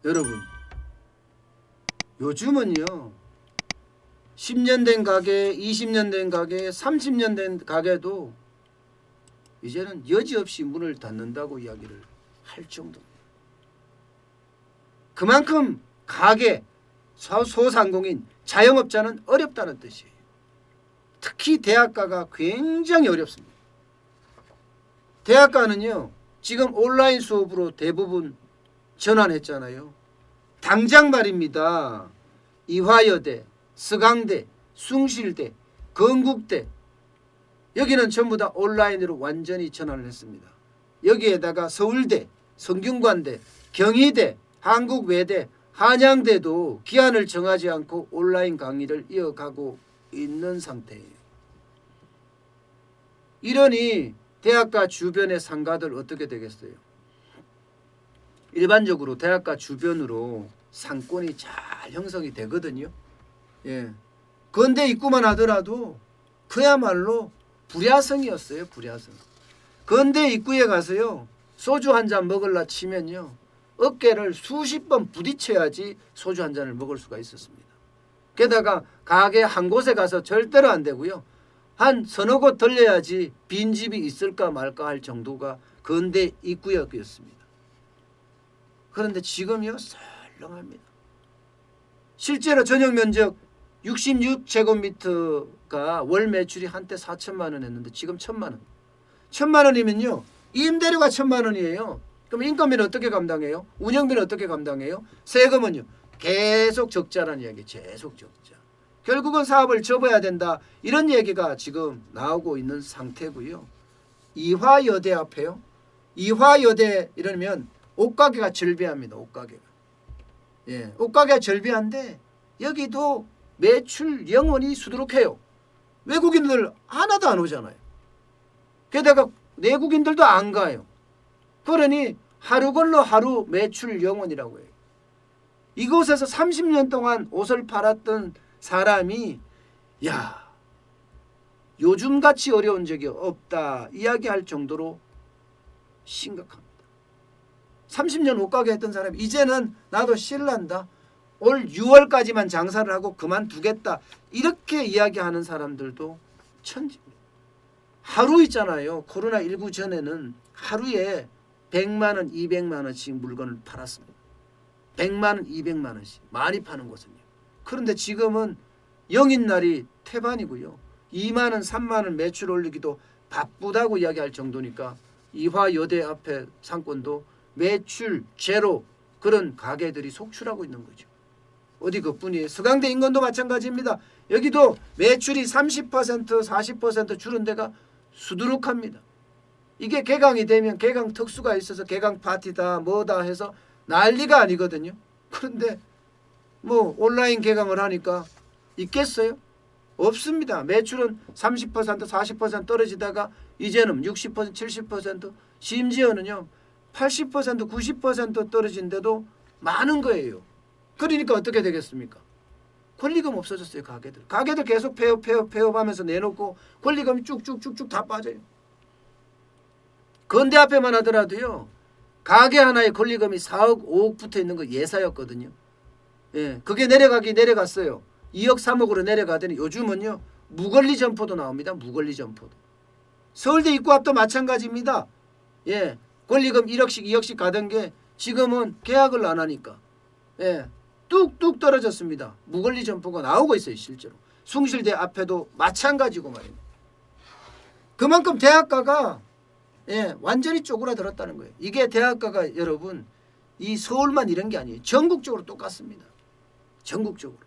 여러분, 요즘은요 10년 된 가게, 20년 된 가게, 30년 된 가게도 이제는 여지없이 문을 닫는다고 이야기를 할 정도입니다. 그만큼 가게, 소상공인, 자영업자는 어렵다는 뜻이에요. 특히 대학가가 굉장히 어렵습니다. 대학가는요 지금 온라인 수업으로 대부분 전환했잖아요. 당장 말입니다. 이화여대, 서강대, 숭실대, 건국대 여기는 전부 다 온라인으로 완전히 전환을 했습니다. 여기에다가 서울대, 성균관대, 경희대, 한국외대, 한양대도 기한을 정하지 않고 온라인 강의를 이어가고 있는 상태예요. 이러니 대학가 주변의 상가들 어떻게 되겠어요? 일반적으로 대학가 주변으로 상권이 잘 형성이 되거든요. 예. 건대 입구만 하더라도 그야말로 불야성이었어요. 불야성. 건대 입구에 가서요 소주 한 잔 먹으려 치면요 어깨를 수십 번 부딪혀야지 소주 한 잔을 먹을 수가 있었습니다. 게다가 가게 한 곳에 가서 절대로 안 되고요. 한 서너 곳 들려야지 빈집이 있을까 말까 할 정도가 건대 입구역이었습니다. 그런데 지금요 썰렁합니다. 실제로 전용 면적 66제곱미터가 월 매출이 한때 4천만 원 했는데 지금 1천만 원. 1천만 원이면요 임대료가 1천만 원이에요. 그럼 인건비는 어떻게 감당해요? 운영비는 어떻게 감당해요? 세금은요 계속 적자라는 이야기. 계속 적자. 결국은 사업을 접어야 된다. 이런 얘기가 지금 나오고 있는 상태고요. 이화여대 앞에요. 이화여대 이러면 옷가게가 절비합니다. 옷가게가. 예, 옷가게가 절비한데 여기도 매출 영원히 수두룩해요. 외국인들 하나도 안 오잖아요. 게다가 내국인들도 안 가요. 그러니 하루 걸러 하루 매출 영원이라고 해요. 이곳에서 30년 동안 옷을 팔았던 사람이 야 요즘같이 어려운 적이 없다 이야기할 정도로 심각합니다. 30년 옷가게 했던 사람이 이제는 나도 실난다. 올 6월까지만 장사를 하고 그만두겠다. 이렇게 이야기하는 사람들도 천지입니다. 하루 있잖아요. 코로나19 전에는 하루에 100만 원, 200만 원씩 물건을 팔았습니다. 100만 원, 200만 원씩. 많이 파는 곳은요. 그런데 지금은 영인 날이 태반이고요. 2만 원, 3만 원 매출 올리기도 바쁘다고 이야기할 정도니까 이화여대 앞에 상권도 매출 제로 그런 가게들이 속출하고 있는 거죠. 어디 그뿐이에요. 서강대 인건도 마찬가지입니다. 여기도 매출이 30% 40% 줄은 데가 수두룩합니다. 이게 개강이 되면 개강 특수가 있어서 개강 파티다 뭐다 해서 난리가 아니거든요. 그런데 뭐 온라인 개강을 하니까 있겠어요? 없습니다. 매출은 30% 40% 떨어지다가 이제는 60% 70% 심지어는요 80% 90% 떨어진데도 많은 거예요. 그러니까 어떻게 되겠습니까? 권리금 없어졌어요. 가게들 계속 폐업하면서 내놓고 권리금이 쭉쭉쭉쭉 다 빠져요. 건대 앞에만 하더라도요 가게 하나에 권리금이 4억 5억 붙어 있는 거 예사였거든요. 예, 그게 내려갔어요. 2억 3억으로 내려가더니 요즘은요 무권리 점포도 나옵니다. 무권리 점포도. 서울대 입구 앞도 마찬가지입니다. 예, 권리금 1억씩 2억씩 가던 게 지금은 계약을 안 하니까 예, 뚝뚝 떨어졌습니다. 무권리 점포가 나오고 있어요. 실제로. 숭실대 앞에도 마찬가지고 말입니다. 그만큼 대학가가 예, 완전히 쪼그라들었다는 거예요. 이게 대학가가 여러분 이 서울만 이런 게 아니에요. 전국적으로 똑같습니다. 전국적으로.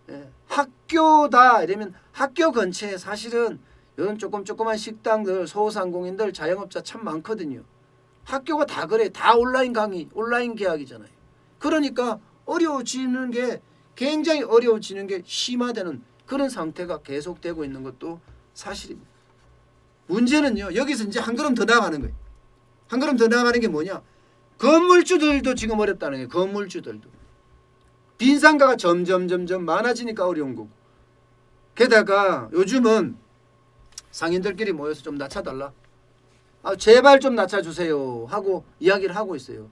예, 학교다 이러면 학교 근처에 사실은 이런 조그만 식당들 소상공인들 자영업자 참 많거든요. 학교가 다 그래. 다 온라인 강의 온라인 계약이잖아요. 그러니까 어려워지는 게 굉장히 어려워지는 게 심화되는 그런 상태가 계속되고 있는 것도 사실입니다. 문제는요. 여기서 이제 한 걸음 더 나가는 거예요. 한 걸음 더 나가는 게 뭐냐. 건물주들도 지금 어렵다는 거예요. 건물주들도. 빈상가가 점점 많아지니까 어려운 거고. 게다가 요즘은 상인들끼리 모여서 좀 낮춰달라. 제발 좀 낮춰주세요 하고 이야기를 하고 있어요.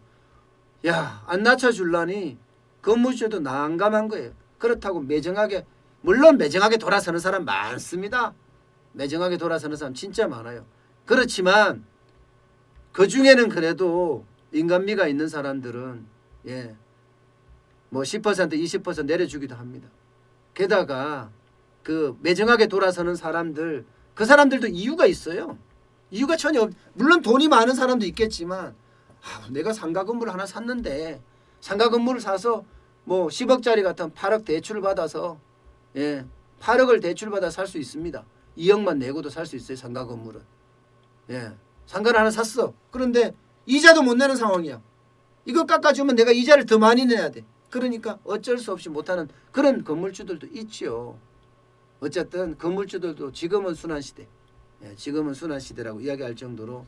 야, 안 낮춰줄라니 건물주도 난감한 거예요. 그렇다고 매정하게, 물론 매정하게 돌아서는 사람 많습니다. 매정하게 돌아서는 사람 진짜 많아요. 그렇지만 그 중에는 그래도 인간미가 있는 사람들은 뭐 10% 20% 내려주기도 합니다. 게다가 그 매정하게 돌아서는 사람들, 그 사람들도 이유가 있어요. 이유가 전혀 물론 돈이 많은 사람도 있겠지만 내가 상가 건물 하나 샀는데 상가 건물을 사서 뭐 10억짜리 같은 8억 대출을 받아서 8억을 대출받아 살 수 있습니다. 2억만 내고도 살 수 있어요. 상가 건물은. 상가를 하나 샀어. 그런데 이자도 못 내는 상황이야. 이거 깎아주면 내가 이자를 더 많이 내야 돼. 그러니까 어쩔 수 없이 못하는 그런 건물주들도 있죠. 어쨌든 건물주들도 지금은 순환시대. 지금은 순환시대라고 이야기할 정도로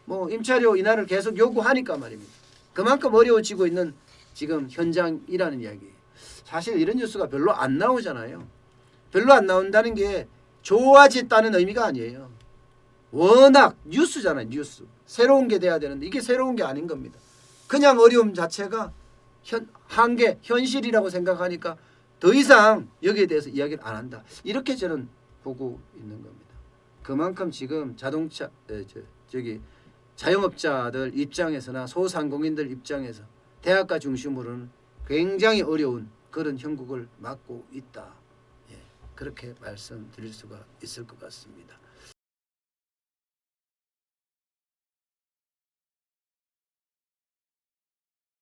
뭐 임차료 인하를 계속 요구하니까 말입니다. 그만큼 어려워지고 있는 지금 현장이라는 이야기예요. 사실 이런 뉴스가 별로 안 나오잖아요. 별로 안 나온다는 게 좋아졌다는 의미가 아니에요. 워낙 뉴스잖아요. 뉴스. 새로운 게 돼야 되는데 이게 새로운 게 아닌 겁니다. 그냥 어려움 자체가 한계, 현실이라고 생각하니까 더 이상 여기에 대해서 이야기를 안 한다. 이렇게 저는 보고 있는 겁니다. 그만큼 지금 자동차 자영업자들 입장에서나 소상공인들 입장에서 대학가 중심으로는 굉장히 어려운 그런 형국을 맞고 있다. 그렇게 말씀드릴 수가 있을 것 같습니다.